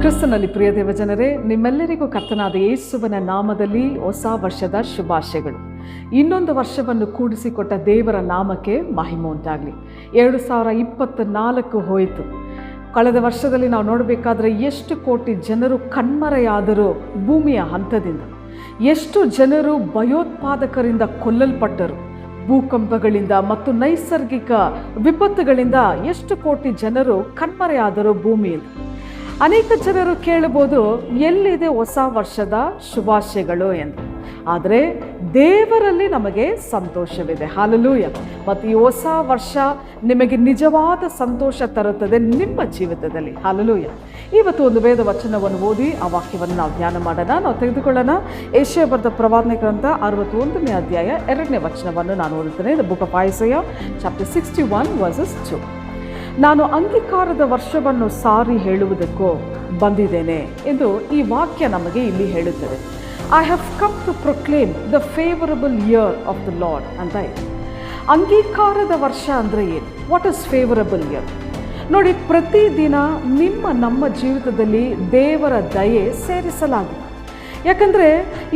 ಕ್ರಿಸ್ತನಲ್ಲಿ ಪ್ರಿಯ ದೇವಜನರೇ, ನಿಮ್ಮೆಲ್ಲರಿಗೂ ಕರ್ತನಾದ ಯೇಸುವಿನ ನಾಮದಲ್ಲಿ ಹೊಸ ವರ್ಷದ ಶುಭಾಶಯಗಳು. ಇನ್ನೊಂದು ವರ್ಷವನ್ನು ಕೂಡಿಸಿಕೊಟ್ಟ ದೇವರ ನಾಮಕ್ಕೆ ಮಹಿಮೆ ಉಂಟಾಗಲಿ. 2024 ಹೋಯಿತು. ಕಳೆದ ವರ್ಷದಲ್ಲಿ ನಾವು ನೋಡಬೇಕಾದ್ರೆ ಎಷ್ಟು ಕೋಟಿ ಜನರು ಕಣ್ಮರೆಯಾದರೂ ಭೂಮಿಯ ಹಂತದಿಂದ, ಎಷ್ಟು ಜನರು ಭಯೋತ್ಪಾದಕರಿಂದ ಕೊಲ್ಲಲ್ಪಟ್ಟರು, ಭೂಕಂಪಗಳಿಂದ ಮತ್ತು ನೈಸರ್ಗಿಕ ವಿಪತ್ತುಗಳಿಂದ ಎಷ್ಟು ಕೋಟಿ ಜನರು ಕಣ್ಮರೆಯಾದರು ಭೂಮಿಯಿಂದ. ಅನೇಕ ಜನರು ಕೇಳಬಹುದು, ಎಲ್ಲಿದೆ ಹೊಸ ವರ್ಷದ ಶುಭಾಶಯಗಳು ಎಂದು. ಆದರೆ ದೇವರಲ್ಲಿ ನಮಗೆ ಸಂತೋಷವಿದೆ. ಹಲ್ಲೆಲೂಯ. ಮತ್ತು ಈ ಹೊಸ ವರ್ಷ ನಿಮಗೆ ನಿಜವಾದ ಸಂತೋಷ ತರುತ್ತದೆ ನಿಮ್ಮ ಜೀವಿತದಲ್ಲಿ. ಹಲ್ಲೆಲೂಯ. ಇವತ್ತು ಒಂದು ವೇದ ವಚನವನ್ನು ಓದಿ ಆ ವಾಕ್ಯವನ್ನು ನಾವು ಧ್ಯಾನ ಮಾಡೋಣ. ನಾವು ತೆಗೆದುಕೊಳ್ಳೋಣ ಯೆಶಾಯ ಬರೆದ ಪ್ರವಾದನೆ ಗ್ರಂಥ 61ನೇ ಅಧ್ಯಾಯ 2ನೇ ವಚನವನ್ನು ನಾನು ಓದುತ್ತೇನೆ. The book of Isaiah chapter 61 verses 2. ನಾನು ಅಂಗೀಕಾರದ ವರ್ಷವನ್ನು ಸಾರಿ ಹೇಳುವುದಕ್ಕೂ ಬಂದಿದ್ದೇನೆ ಎಂದು ಈ ವಾಕ್ಯ ನಮಗೆ ಇಲ್ಲಿ ಹೇಳುತ್ತದೆ. I have come to proclaim the favourable year of the Lord ಅಂತ ಇದೆ. ಅಂಗೀಕಾರದ ವರ್ಷ ಅಂದರೆ ಏನು? What is favourable year? ನೋಡಿ, ಪ್ರತಿದಿನ ನಮ್ಮ ಜೀವಿತದಲ್ಲಿ ದೇವರ ದಯೆ ಸೇರಿಸಲಾಗಿದೆ. ಯಾಕಂದರೆ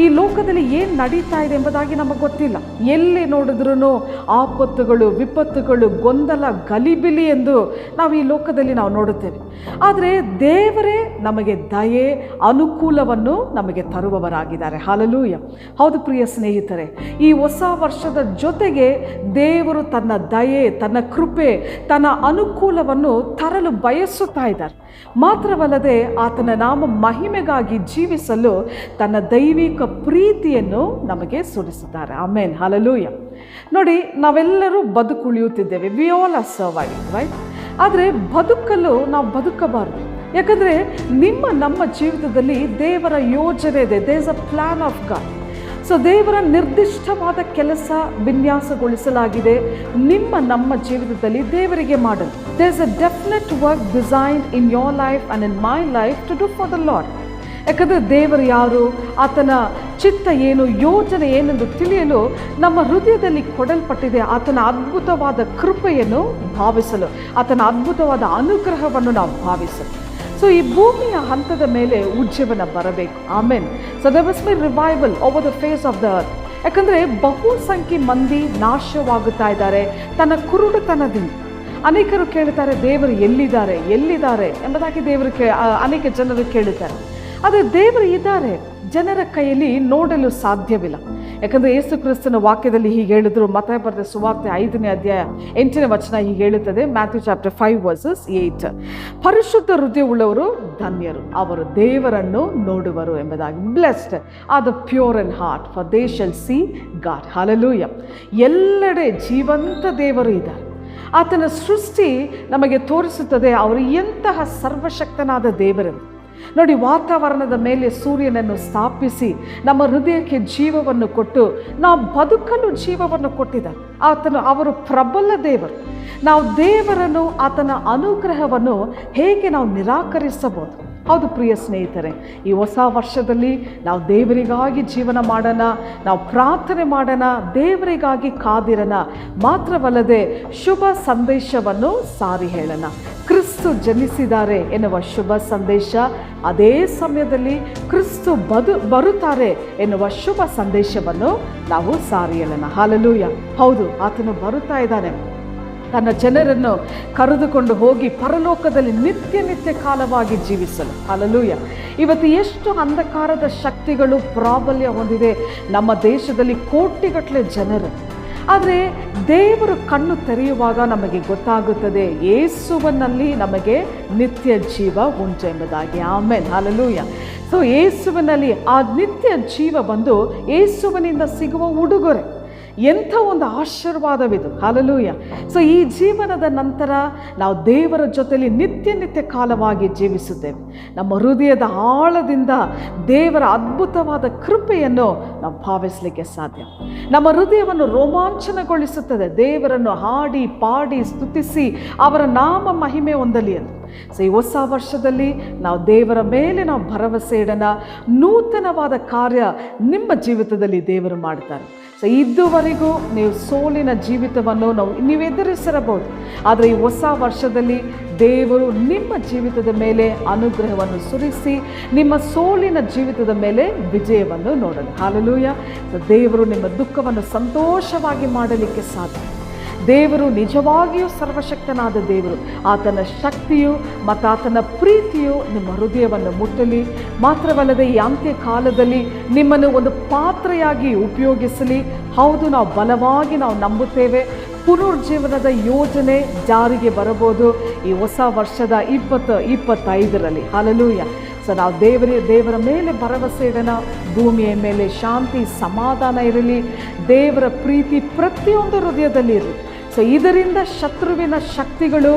ಈ ಲೋಕದಲ್ಲಿ ಏನು ನಡೀತಾ ಇದೆ ಎಂಬುದಾಗಿ ನಮಗೆ ಗೊತ್ತಿಲ್ಲ. ಎಲ್ಲಿ ನೋಡಿದ್ರೂ ಆಪತ್ತುಗಳು, ವಿಪತ್ತುಗಳು, ಗೊಂದಲ, ಗಲಿಬಿಲಿ ಎಂದು ನಾವು ಈ ಲೋಕದಲ್ಲಿ ನಾವು ನೋಡುತ್ತೇವೆ. ಆದರೆ ದೇವರೇ ನಮಗೆ ದಯೆ, ಅನುಕೂಲವನ್ನು ನಮಗೆ ತರುವವರಾಗಿದ್ದಾರೆ. ಹಲ್ಲೆಲೂಯ. ಹೌದು ಪ್ರಿಯ ಸ್ನೇಹಿತರೆ, ಈ ಹೊಸ ವರ್ಷದ ಜೊತೆಗೆ ದೇವರು ತನ್ನ ದಯೆ, ತನ್ನ ಕೃಪೆ, ತನ್ನ ಅನುಕೂಲವನ್ನು ತರಲು ಬಯಸುತ್ತಾ ಇದ್ದಾರೆ. ಮಾತ್ರವಲ್ಲದೆ ಆತನ ನಾಮ ಮಹಿಮೆಗಾಗಿ ಜೀವಿಸಲು ತನ್ನ ದೈವಿಕ ಪ್ರೀತಿಯನ್ನು ನಮಗೆ ಸುರಿಸಿದ್ದಾರೆ. ಆಮೇನ್. ಹಲ್ಲೆಲೂಯ. ನೋಡಿ, ನಾವೆಲ್ಲರೂ ಬದುಕುಳಿಯುತ್ತಿದ್ದೇವೆ. We all are surviving, right? ಆದರೆ ಬದುಕಲು ನಾವು ಬದುಕಬಾರದು. ಯಾಕಂದರೆ ನಮ್ಮ ಜೀವಿತದಲ್ಲಿ ದೇವರ ಯೋಜನೆ ಇದೆ. There is a plan of God. So ದೇವರ ನಿರ್ದಿಷ್ಟವಾದ ಕೆಲಸ ವಿನ್ಯಾಸಗೊಳಿಸಲಾಗಿದೆ ನಮ್ಮ ಜೀವಿತದಲ್ಲಿ ದೇವರಿಗೆ ಮಾಡಲು. There is a definite work designed in your life and in my life to do for the Lord. ಯಾಕಂದರೆ ದೇವರು ಯಾರು, ಆತನ ಚಿತ್ತ ಏನು, ಯೋಜನೆ ಏನೆಂದು ತಿಳಿಯಲು ನಮ್ಮ ಹೃದಯದಲ್ಲಿ ಕೊಡಲ್ಪಟ್ಟಿದೆ. ಆತನ ಅದ್ಭುತವಾದ ಕೃಪೆಯನ್ನು ಭಾವಿಸಲು, ಆತನ ಅದ್ಭುತವಾದ ಅನುಗ್ರಹವನ್ನು ನಾವು ಭಾವಿಸಲು. ಸೊ ಈ ಭೂಮಿಯ ಹಂತದ ಮೇಲೆ ಉಜ್ಜೀವನ ಬರಬೇಕು. Amen. So there must be revival over the face of the earth. ಯಾಕಂದರೆ ಬಹುಸಂಖ್ಯೆ ಮಂದಿ ನಾಶವಾಗುತ್ತಾ ಇದ್ದಾರೆ ತನ್ನ ಕುರುಡುತನದಿಂದ. ಅನೇಕರು ಕೇಳುತ್ತಾರೆ, ದೇವರು ಎಲ್ಲಿದ್ದಾರೆ ಎಂಬುದಾಗಿ ಅನೇಕ ಜನರು ಕೇಳುತ್ತಾರೆ. ಆದರೆ ದೇವರು ಇದ್ದಾರೆ, ಜನರ ಕೈಯಲ್ಲಿ ನೋಡಲು ಸಾಧ್ಯವಿಲ್ಲ. ಯಾಕಂದರೆ ಯೇಸು ಕ್ರಿಸ್ತನ ವಾಕ್ಯದಲ್ಲಿ ಹೀಗೆ ಹೇಳಿದ್ರು. ಮತ್ತಾಯ ಬರೆದ ಸುವಾರ್ತೆ 5ನೇ ಅಧ್ಯಾಯ 8ನೇ ವಚನ ಹೀಗೆ ಹೇಳುತ್ತದೆ. Matthew chapter 5 verses 8. ಪರಿಶುದ್ಧ ಹೃದಯವುಳ್ಳವರು ಧನ್ಯರು, ಅವರು ದೇವರನ್ನು ನೋಡುವರು ಎಂಬುದಾಗಿ. Blessed are the pure in heart, for they shall see God. Hallelujah. ಎಲ್ಲೆಡೆ ಜೀವಂತ ದೇವರು ಇದ್ದಾರೆ. ಆತನ ಸೃಷ್ಟಿ ನಮಗೆ ತೋರಿಸುತ್ತದೆ ಅವರು ಎಂತಹ ಸರ್ವಶಕ್ತನಾದ ದೇವರೆಂದು. ನೋಡಿ, ವಾತಾವರಣದ ಮೇಲೆ ಸೂರ್ಯನನ್ನು ಸ್ಥಾಪಿಸಿ ನಮ್ಮ ಹೃದಯಕ್ಕೆ ಜೀವವನ್ನು ಕೊಟ್ಟು ನಾವು ಬದುಕಲು ಜೀವವನ್ನು ಕೊಟ್ಟಿದ್ದಾರೆ. ಅವರು ಪ್ರಬಲ ದೇವರು. ನಾವು ದೇವರನ್ನು, ಆತನ ಅನುಗ್ರಹವನ್ನು ಹೇಗೆ ನಾವು ನಿರಾಕರಿಸಬಹುದು? ಹೌದು ಪ್ರಿಯ ಸ್ನೇಹಿತರೆ, ಈ ಹೊಸ ವರ್ಷದಲ್ಲಿ ನಾವು ದೇವರಿಗಾಗಿ ಜೀವನ ಮಾಡೋಣ, ನಾವು ಪ್ರಾರ್ಥನೆ ಮಾಡೋಣ, ದೇವರಿಗಾಗಿ ಕಾದಿರೋಣ. ಮಾತ್ರವಲ್ಲದೆ ಶುಭ ಸಂದೇಶವನ್ನು ಸಾರಿ ಹೇಳೋಣ. ಕ್ರಿಸ್ತು ಜನಿಸಿದ್ದಾರೆ ಎನ್ನುವ ಶುಭ ಸಂದೇಶ, ಅದೇ ಸಮಯದಲ್ಲಿ ಕ್ರಿಸ್ತು ಬರುತ್ತಾರೆ ಎನ್ನುವ ಶುಭ ಸಂದೇಶವನ್ನು ನಾವು ಸಾರಿ ಹೇಳೋಣ. ಹಲ್ಲೆಲೂಯ. ಹೌದು, ಆತನು ಬರುತ್ತಾ ಇದ್ದಾನೆ ತನ್ನ ಜನರನ್ನು ಕರೆದುಕೊಂಡು ಹೋಗಿ ಪರಲೋಕದಲ್ಲಿ ನಿತ್ಯ ಕಾಲವಾಗಿ ಜೀವಿಸಲು. ಹಲ್ಲೆಲೂಯ. ಇವತ್ತು ಎಷ್ಟು ಅಂಧಕಾರದ ಶಕ್ತಿಗಳು ಪ್ರಾಬಲ್ಯ ಹೊಂದಿದೆ ನಮ್ಮ ದೇಶದಲ್ಲಿ, ಕೋಟಿಗಟ್ಟಲೆ ಜನರು. ಆದರೆ ದೇವರು ಕಣ್ಣು ತೆರೆಯುವಾಗ ನಮಗೆ ಗೊತ್ತಾಗುತ್ತದೆ, ಯೇಸುವಿನಲ್ಲಿ ನಮಗೆ ನಿತ್ಯ ಜೀವ ಉಂಟು ಎಂಬುದಾಗಿ. ಆಮೇನ್. ಹಲ್ಲೆಲೂಯ. ಸೊ ಯೇಸುವಿನಲ್ಲಿ ಆ ನಿತ್ಯ ಜೀವ ಬಂದು ಯೇಸುವಿನಿಂದ ಸಿಗುವ ಉಡುಗೊರೆ ಎಂಥ ಒಂದು ಆಶೀರ್ವಾದವಿದು. ಹಲ್ಲೆಲೂಯ. ಸೊ ಈ ಜೀವನದ ನಂತರ ನಾವು ದೇವರ ಜೊತೆಯಲ್ಲಿ ನಿತ್ಯ ಕಾಲವಾಗಿ ಜೀವಿಸುತ್ತೇವೆ. ನಮ್ಮ ಹೃದಯದ ಆಳದಿಂದ ದೇವರ ಅದ್ಭುತವಾದ ಕೃಪೆಯನ್ನು ನಾವು ಭಾವಿಸಲಿಕ್ಕೆ ಸಾಧ್ಯ. ನಮ್ಮ ಹೃದಯವನ್ನು ರೋಮಾಂಚನಗೊಳಿಸುತ್ತದೆ ದೇವರನ್ನು ಹಾಡಿ ಪಾಡಿ ಸ್ತುತಿಸಿ ಅವರ ನಾಮ ಮಹಿಮೆ ಹೊಂದಲಿ ಎಂದು. ಸೊ ಈ ಹೊಸ ವರ್ಷದಲ್ಲಿ ನಾವು ದೇವರ ಮೇಲೆ ನಾವು ಭರವಸೆ ಇಡೋಣ. ನೂತನವಾದ ಕಾರ್ಯ ನಿಮ್ಮ ಜೀವಿತದಲ್ಲಿ ದೇವರು ಮಾಡ್ತಾರೆ. ಸೊ ಸೊ ಇದುವರೆಗೂ ನೀವು ಸೋಲಿನ ಜೀವಿತವನ್ನು ನೀವು ಎದುರಿಸಿರಬಹುದು, ಆದರೆ ಈ ಹೊಸ ವರ್ಷದಲ್ಲಿ ದೇವರು ನಿಮ್ಮ ಜೀವಿತದ ಮೇಲೆ ಅನುಗ್ರಹವನ್ನು ಸುರಿಸಿ ನಿಮ್ಮ ಸೋಲಿನ ಜೀವಿತದ ಮೇಲೆ ವಿಜಯವನ್ನು ನೋಡಲು. ಹಲ್ಲೆಲೂಯಾ. ಸೊ ದೇವರು ನಿಮ್ಮ ದುಃಖವನ್ನು ಸಂತೋಷವಾಗಿ ಮಾಡಲಿಕ್ಕೆ ಸಾಧ್ಯ. ದೇವರು ನಿಜವಾಗಿಯೂ ಸರ್ವಶಕ್ತನಾದ ದೇವರು. ಆತನ ಶಕ್ತಿಯು ಮತ್ತು ಆತನ ಪ್ರೀತಿಯು ನಿಮ್ಮ ಹೃದಯವನ್ನು ಮುಟ್ಟಲಿ. ಮಾತ್ರವಲ್ಲದೆ ಈ ಅಂತ್ಯ ಕಾಲದಲ್ಲಿ ನಿಮ್ಮನ್ನು ಒಂದು ಪಾತ್ರೆಯಾಗಿ ಉಪಯೋಗಿಸಲಿ. ಹೌದು, ನಾವು ಬಲವಾಗಿ ನಂಬುತ್ತೇವೆ, ಪುನರುಜ್ಜೀವನದ ಯೋಜನೆ ಜಾರಿಗೆ ಬರಬಹುದು ಈ ಹೊಸ ವರ್ಷದ 2025ರಲ್ಲಿ. ಹಲ್ಲೆಲೂಯಾ. ಸೊ ನಾವು ದೇವರ ಮೇಲೆ ಭರವಸೆ ಇಡೋಣ. ಭೂಮಿಯ ಮೇಲೆ ಶಾಂತಿ ಸಮಾಧಾನ ಇರಲಿ. ದೇವರ ಪ್ರೀತಿ ಪ್ರತಿಯೊಂದು ಹೃದಯದಲ್ಲಿ ಇರಲಿ. ಸೊ ಇದರಿಂದ ಶತ್ರುವಿನ ಶಕ್ತಿಗಳು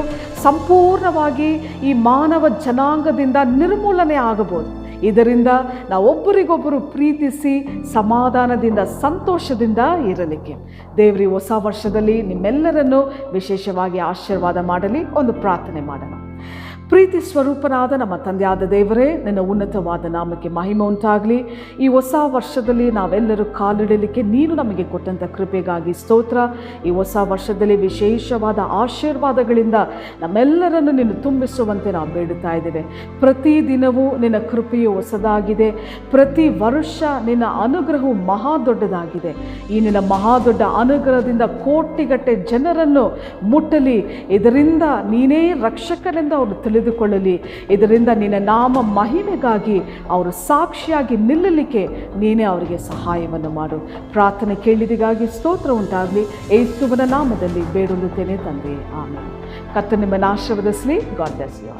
ಸಂಪೂರ್ಣವಾಗಿ ಈ ಮಾನವ ಜನಾಂಗದಿಂದ ನಿರ್ಮೂಲನೆ ಆಗಬಹುದು. ಇದರಿಂದ ನಾವು ಒಬ್ಬರಿಗೊಬ್ಬರು ಪ್ರೀತಿಸಿ ಸಮಾಧಾನದಿಂದ ಸಂತೋಷದಿಂದ ಇರಲಿಕ್ಕೆ ದೇವರ ಹೊಸ ವರ್ಷದಲ್ಲಿ ನಿಮ್ಮೆಲ್ಲರನ್ನು ವಿಶೇಷವಾಗಿ ಆಶೀರ್ವಾದ ಮಾಡಲಿ. ಒಂದು ಪ್ರಾರ್ಥನೆ ಮಾಡೋಣ. ಪ್ರೀತಿ ಸ್ವರೂಪನಾದ ನಮ್ಮ ತಂದೆಯಾದ ದೇವರೇ, ನಿನ್ನ ಉನ್ನತವಾದ ನಾಮಕ್ಕೆ ಮಹಿಮೆ ಉಂಟಾಗಲಿ. ಈ ಹೊಸ ವರ್ಷದಲ್ಲಿ ನಾವೆಲ್ಲರೂ ಕಾಲಿಡಲಿಕ್ಕೆ ನೀನು ನಮಗೆ ಕೊಟ್ಟಂಥ ಕೃಪೆಗಾಗಿ ಸ್ತೋತ್ರ. ಈ ಹೊಸ ವರ್ಷದಲ್ಲಿ ವಿಶೇಷವಾದ ಆಶೀರ್ವಾದಗಳಿಂದ ನಮ್ಮೆಲ್ಲರನ್ನು ನೀನು ತುಂಬಿಸುವಂತೆ ನಾವು ಬೇಡುತ್ತಾ ಇದ್ದೇವೆ. ಪ್ರತಿದಿನವೂ ನಿನ್ನ ಕೃಪೆಯು ಹೊಸದಾಗಿದೆ. ಪ್ರತಿ ವರ್ಷ ನಿನ್ನ ಅನುಗ್ರಹವು ಮಹಾ ದೊಡ್ಡದಾಗಿದೆ. ಈ ನಿನ್ನ ಮಹಾದೊಡ್ಡ ಅನುಗ್ರಹದಿಂದ ಕೋಟಿಗಟ್ಟೆ ಜನರನ್ನು ಮುಟ್ಟಲಿ. ಇದರಿಂದ ನೀನೇ ರಕ್ಷಕನೆಂದು ಅವರು ತಿಳಿದುಕೊಳ್ಳಲಿ. ಇದರಿಂದ ನಿನ್ನ ನಾಮ ಮಹಿಮೆಗಾಗಿ ಅವರು ಸಾಕ್ಷಿಯಾಗಿ ನಿಲ್ಲಲಿಕ್ಕೆ ನೀನೇ ಅವರಿಗೆ ಸಹಾಯವನ್ನು ಮಾಡು. ಪ್ರಾರ್ಥನೆ ಕೇಳಿದಿಗಾಗಿ ಸ್ತೋತ್ರ ಉಂಟಾಗಲಿ. ಯೇಸುವಿನ ನಾಮದಲ್ಲಿ ಬೇಡುತ್ತೇನೆ ತಂದೆ, ಆಮೆನ್. ಕರ್ತನು ನಿಮ್ಮನ್ನು ಆಶೀರ್ವದಿಸಲಿ. God bless you.